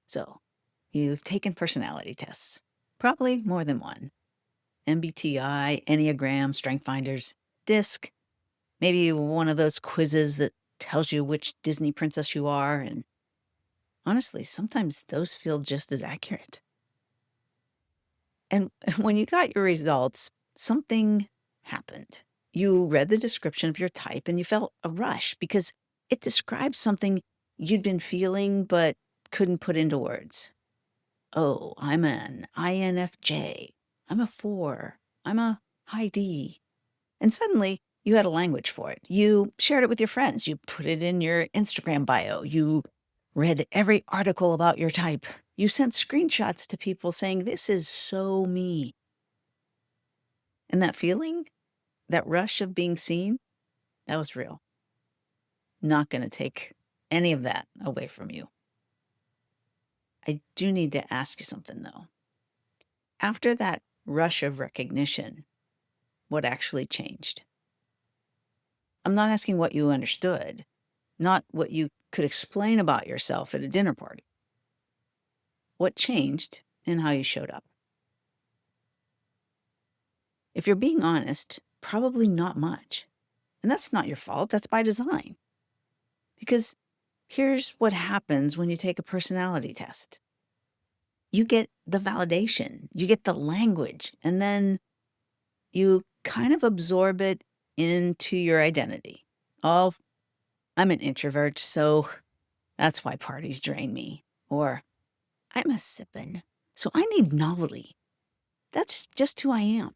So, you've taken personality tests, probably more than one. MBTI, Enneagram, Strength Finders, DISC, maybe one of those quizzes that tells you which Disney princess you are. And honestly, sometimes those feel just as accurate. And when you got your results, something happened. You read the description of your type and you felt a rush because it described something you'd been feeling but couldn't put into words. Oh, I'm an INFJ. I'm a 4. I'm a high D. And suddenly you had a language for it. You shared it with your friends. You put it in your Instagram bio. You read every article about your type. You sent screenshots to people saying, "This is so me." And that feeling, that rush of being seen, that was real. Not going to take any of that away from you. I do need to ask you something, though. After that rush of recognition, what actually changed? I'm not asking what you understood, not what you could explain about yourself at a dinner party. What changed in how you showed up? If you're being honest, probably not much. And that's not your fault, that's by design. Because here's what happens when you take a personality test. You get the validation, you get the language, and then you kind of absorb it into your identity. Oh, I'm an introvert, so that's why parties drain me. Or I'm a sippin', so I need novelty. That's just who I am.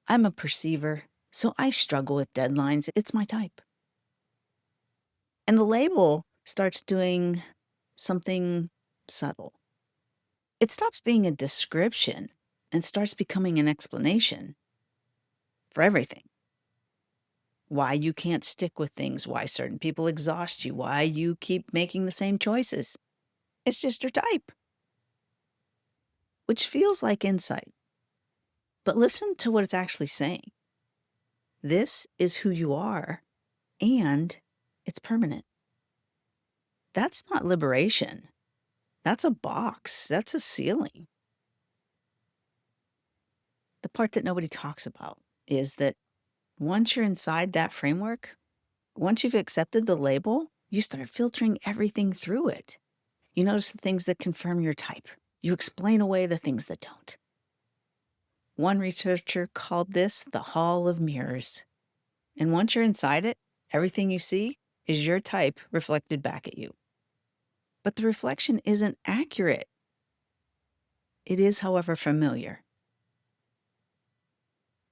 I'm a perceiver, so I struggle with deadlines. It's my type. And the label starts doing something subtle. It stops being a description and starts becoming an explanation for everything. Why you can't stick with things, why certain people exhaust you, why you keep making the same choices. It's just your type, which feels like insight. But listen to what it's actually saying. This is who you are, and it's permanent. That's not liberation. That's a box. That's a ceiling. The part that nobody talks about is that once you're inside that framework, once you've accepted the label, you start filtering everything through it. You notice the things that confirm your type. You explain away the things that don't. One researcher called this the Hall of Mirrors. And once you're inside it, everything you see is your type reflected back at you. But the reflection isn't accurate. It is, however, familiar.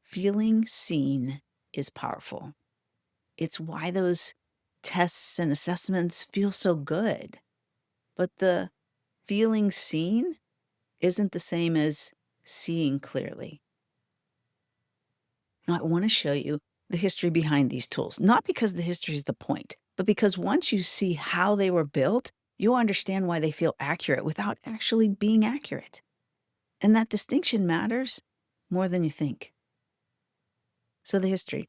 Feeling seen is powerful. It's why those tests and assessments feel so good. But the feeling seen isn't the same as seeing clearly. Now, I want to show you the history behind these tools, not because the history is the point, but because once you see how they were built, you'll understand why they feel accurate without actually being accurate. And that distinction matters more than you think. So the history.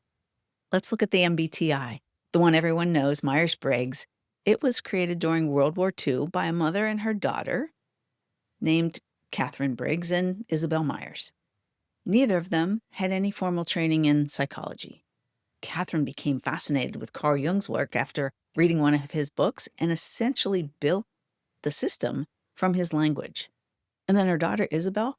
Let's look at the MBTI, the one everyone knows, Myers-Briggs. It was created during World War II by a mother and her daughter named Catherine Briggs and Isabel Myers. Neither of them had any formal training in psychology. Catherine became fascinated with Carl Jung's work after reading one of his books and essentially built the system from his language. And then her daughter, Isabel,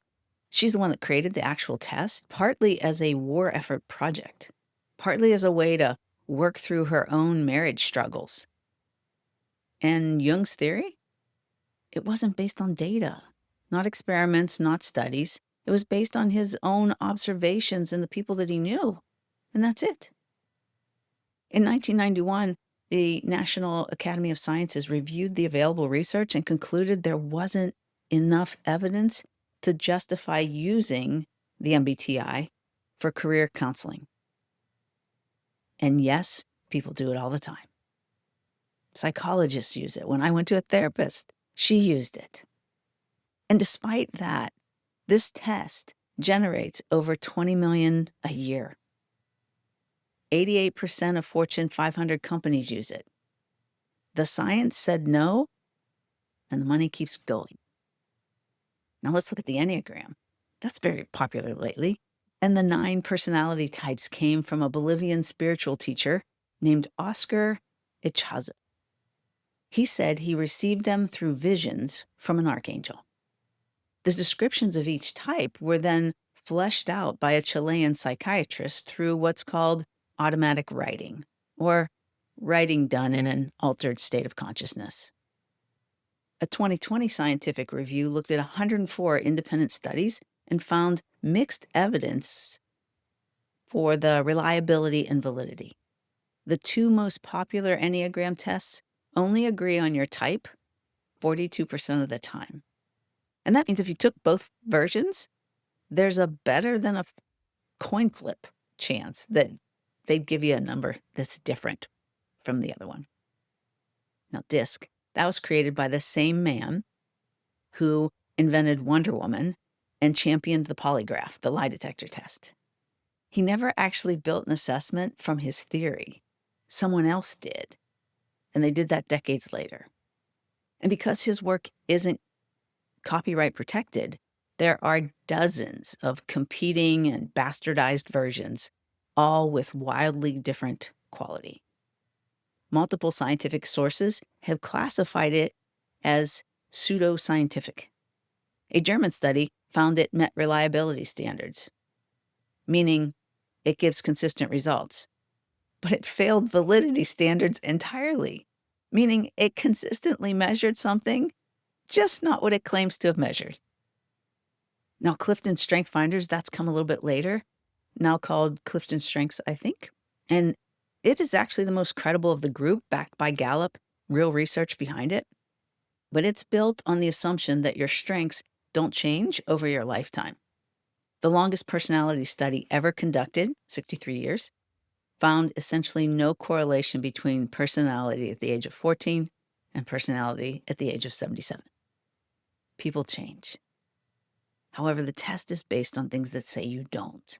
she's the one that created the actual test, partly as a war effort project, partly as a way to work through her own marriage struggles. And Jung's theory? It wasn't based on data, not experiments, not studies. It was based on his own observations and the people that he knew. And that's it. In 1991, the National Academy of Sciences reviewed the available research and concluded there wasn't enough evidence to justify using the MBTI for career counseling. And yes, people do it all the time. Psychologists use it. When I went to a therapist, she used it. And despite that, this test generates over 20 million a year. 88% of Fortune 500 companies use it. The science said no, and the money keeps going. Now let's look at the Enneagram. That's very popular lately. And the 9 personality types came from a Bolivian spiritual teacher named Oscar Ichazo. He said he received them through visions from an archangel. The descriptions of each type were then fleshed out by a Chilean psychiatrist through what's called automatic writing, or writing done in an altered state of consciousness. A 2020 scientific review looked at 104 independent studies and found mixed evidence for the reliability and validity. The 2 most popular Enneagram tests only agree on your type 42% of the time. And that means if you took both versions, there's a better than a coin flip chance that they'd give you a number that's different from the other one. Now, DISC, that was created by the same man who invented Wonder Woman and championed the polygraph, the lie detector test. He never actually built an assessment from his theory. Someone else did, and they did that decades later. And because his work isn't copyright protected, there are dozens of competing and bastardized versions, all with wildly different quality. Multiple scientific sources have classified it as pseudoscientific. A German study found it met reliability standards, meaning it gives consistent results. But it failed validity standards entirely, meaning it consistently measured something, just not what it claims to have measured. Now, Clifton Strength Finders, that's come a little bit later, now called Clifton Strengths, I think. And it is actually the most credible of the group, backed by Gallup, real research behind it. But it's built on the assumption that your strengths don't change over your lifetime. The longest personality study ever conducted, 63 years, found essentially no correlation between personality at the age of 14 and personality at the age of 77. People change. However, the test is based on things that say you don't.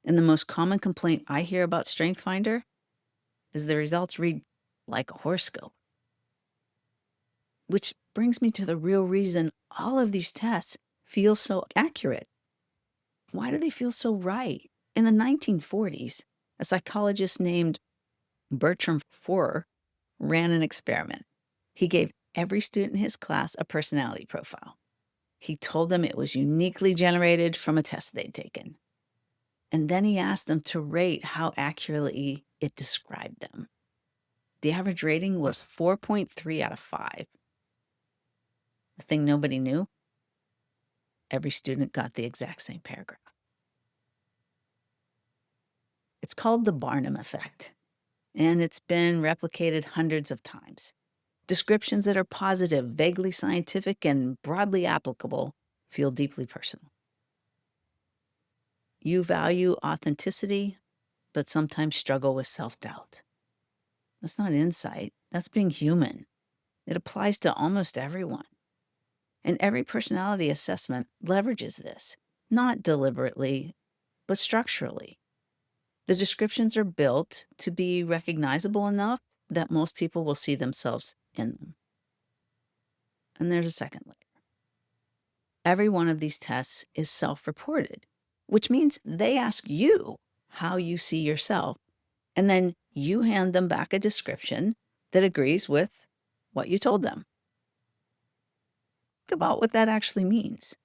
And the most common complaint I hear about Strength Finder is the results read like a horoscope. Which brings me to the real reason all of these tests feel so accurate. Why do they feel so right? In the 1940s, a psychologist named Bertram Forer ran an experiment. He gave every student in his class a personality profile. He told them it was uniquely generated from a test they'd taken. And then he asked them to rate how accurately it described them. The average rating was 4.3 out of 5. The thing nobody knew, every student got the exact same paragraph. It's called the Barnum effect, and it's been replicated hundreds of times. Descriptions that are positive, vaguely scientific, and broadly applicable feel deeply personal. You value authenticity, but sometimes struggle with self-doubt. That's not insight, that's being human. It applies to almost everyone. And every personality assessment leverages this, not deliberately, but structurally. The descriptions are built to be recognizable enough that most people will see themselves in them. And there's a second layer. Every one of these tests is self-reported, which means they ask you how you see yourself, and then you hand them back a description that agrees with what you told them. Think about what that actually means.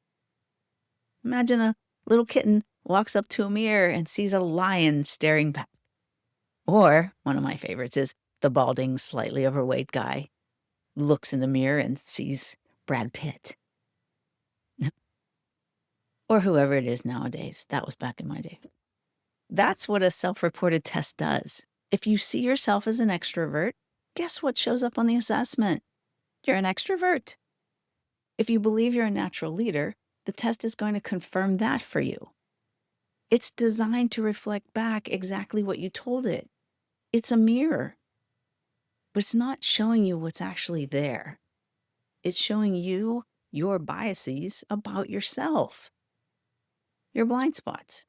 Imagine a little kitten walks up to a mirror and sees a lion staring back. Or, one of my favorites is the balding, slightly overweight guy looks in the mirror and sees Brad Pitt. Or whoever it is nowadays. That was back in my day. That's what a self-reported test does. If you see yourself as an extrovert, guess what shows up on the assessment? You're an extrovert. If you believe you're a natural leader, the test is going to confirm that for you. It's designed to reflect back exactly what you told it. It's a mirror. But it's not showing you what's actually there. It's showing you your biases about yourself, your blind spots,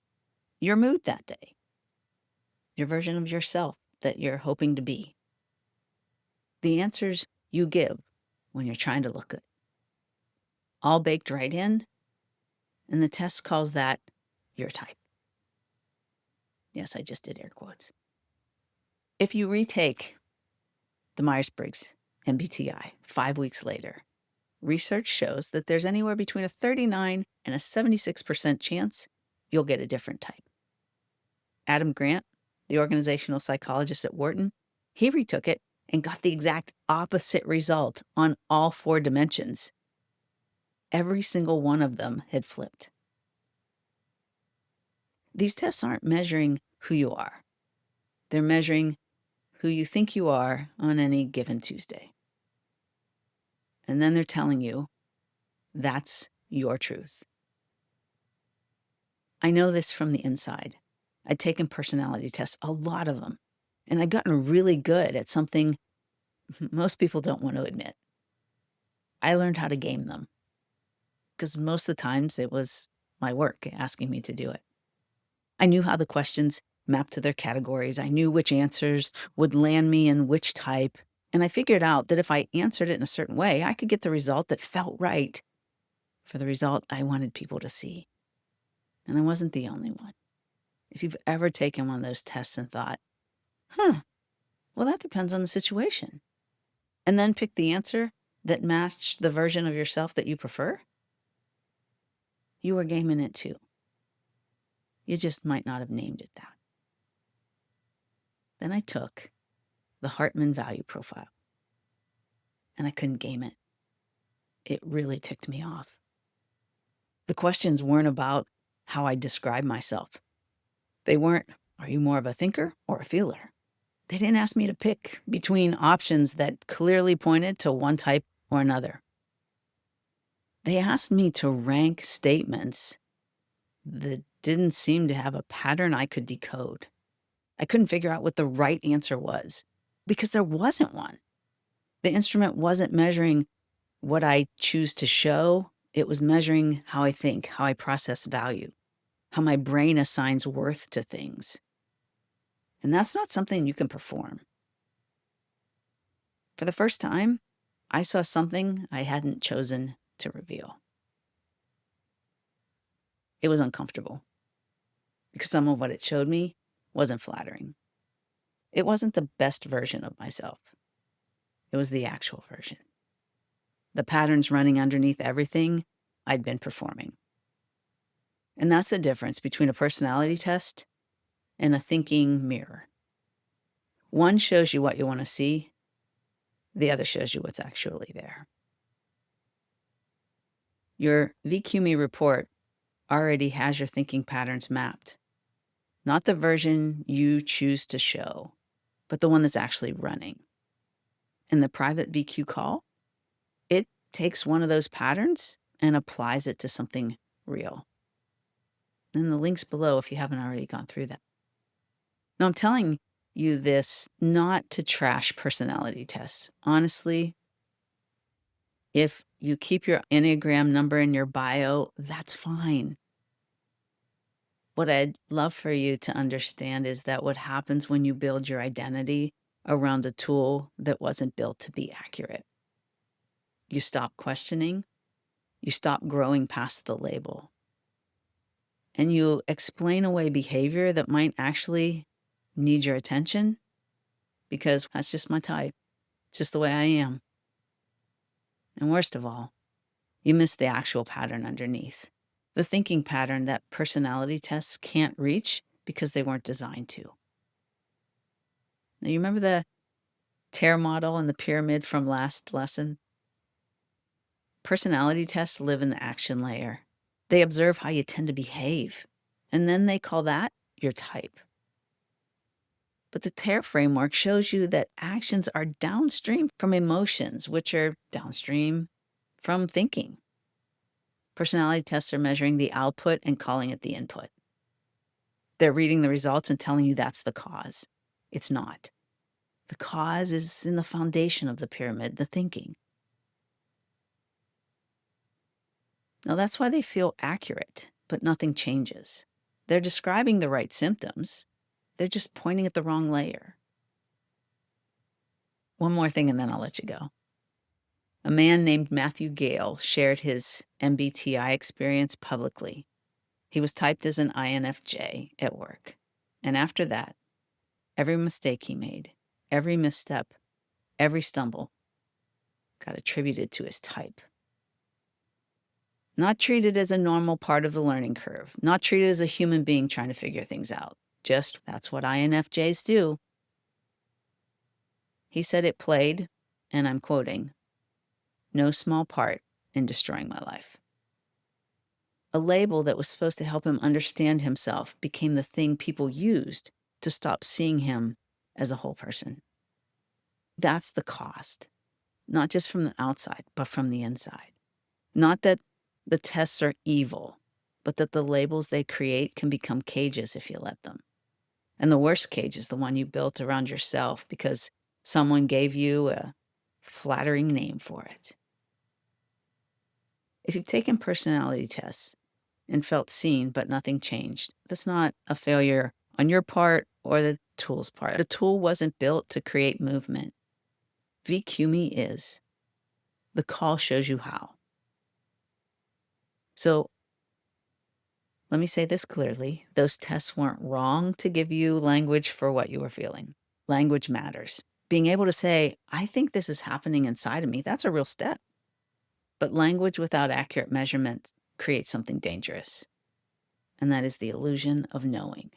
your mood that day, your version of yourself that you're hoping to be. The answers you give when you're trying to look good. All baked right in, and the test calls that your type. Yes, I just did air quotes. If you retake the Myers-Briggs MBTI 5 weeks later, research shows that there's anywhere between a 39 and a 76% chance you'll get a different type. Adam Grant, the organizational psychologist at Wharton, he retook it and got the exact opposite result on all 4 dimensions. Every single one of them had flipped. These tests aren't measuring who you are. They're measuring who you think you are on any given Tuesday. And then they're telling you that's your truth. I know this from the inside. I'd taken personality tests, a lot of them, and I'd gotten really good at something most people don't want to admit. I learned how to game them because most of the times it was my work asking me to do it. I knew how the questions mapped to their categories. I knew which answers would land me in which type. And I figured out that if I answered it in a certain way, I could get the result that felt right for the result I wanted people to see. And I wasn't the only one. If you've ever taken one of those tests and thought, well, that depends on the situation, and then picked the answer that matched the version of yourself that you prefer, you were gaming it too. You just might not have named it that. Then I took the Hartman value profile, and I couldn't game it. It really ticked me off. The questions weren't about how I describe myself. They weren't, are you more of a thinker or a feeler? They didn't ask me to pick between options that clearly pointed to one type or another. They asked me to rank statements that didn't seem to have a pattern I could decode. I couldn't figure out what the right answer was because there wasn't one. The instrument wasn't measuring what I choose to show. It was measuring how I think, how I process value, how my brain assigns worth to things. And that's not something you can perform. For the first time, I saw something I hadn't chosen to reveal. It was uncomfortable because some of what it showed me wasn't flattering. It wasn't the best version of myself. It was the actual version. The patterns running underneath everything I'd been performing. And that's the difference between a personality test and a thinking mirror. One shows you what you want to see. The other shows you what's actually there. Your VQMe report already has your thinking patterns mapped. Not the version you choose to show, but the one that's actually running. And the private VQ call, it takes one of those patterns and applies it to something real. And the link's below if you haven't already gone through that. Now, I'm telling you this not to trash personality tests. Honestly, if you keep your Enneagram number in your bio, that's fine. What I'd love for you to understand is that what happens when you build your identity around a tool that wasn't built to be accurate. You stop questioning, you stop growing past the label, and you explain away behavior that might actually need your attention because that's just my type. It's just the way I am. And worst of all, you miss the actual pattern underneath. The thinking pattern that personality tests can't reach because they weren't designed to. Now, you remember the tear model and the pyramid from last lesson? Personality tests live in the action layer. They observe how you tend to behave, and then they call that your type. But the tear framework shows you that actions are downstream from emotions, which are downstream from thinking. Personality tests are measuring the output and calling it the input. They're reading the results and telling you that's the cause. It's not. The cause is in the foundation of the pyramid, the thinking. Now, that's why they feel accurate, but nothing changes. They're describing the right symptoms. They're just pointing at the wrong layer. One more thing, and then I'll let you go. A man named Matthew Gale shared his MBTI experience publicly. He was typed as an INFJ at work. And after that, every mistake he made, every misstep, every stumble got attributed to his type. Not treated as a normal part of the learning curve, not treated as a human being trying to figure things out. Just that's what INFJs do. He said it played, and I'm quoting, no small part in destroying my life. A label that was supposed to help him understand himself became the thing people used to stop seeing him as a whole person. That's the cost, not just from the outside, but from the inside. Not that the tests are evil, but that the labels they create can become cages if you let them. And the worst cage is the one you built around yourself because someone gave you a flattering name for it. If you've taken personality tests and felt seen but nothing changed, that's not a failure on your part or the tool's part. The tool wasn't built to create movement. VQMe is. The call shows you how. So let me say this clearly. Those tests weren't wrong to give you language for what you were feeling. Language matters. Being able to say, I think this is happening inside of me, that's a real step. But language without accurate measurement creates something dangerous. And that is the illusion of knowing.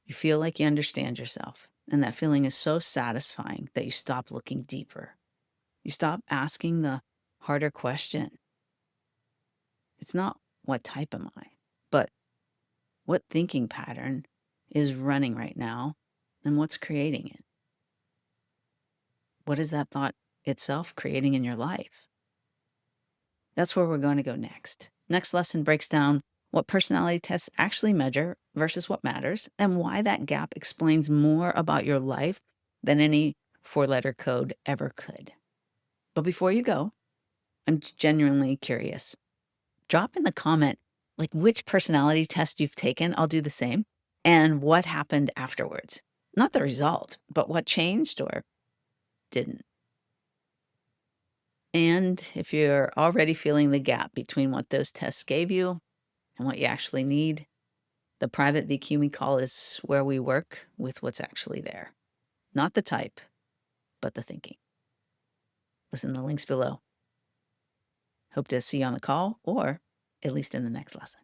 You feel like you understand yourself. And that feeling is so satisfying that you stop looking deeper. You stop asking the harder question. It's not what type am I, but what thinking pattern is running right now and what's creating it? What is that thought itself creating in your life? That's where we're going to go next. Next lesson breaks down what personality tests actually measure versus what matters, and why that gap explains more about your life than any four-letter code ever could. But before you go, I'm genuinely curious. Drop in the comment, like which personality test you've taken. I'll do the same. And what happened afterwards. Not the result, but what changed or didn't. And if you're already feeling the gap between what those tests gave you and what you actually need, the private VQMe call is where we work with what's actually there. Not the type, but the thinking. Listen to the links below. Hope to see you on the call or at least in the next lesson.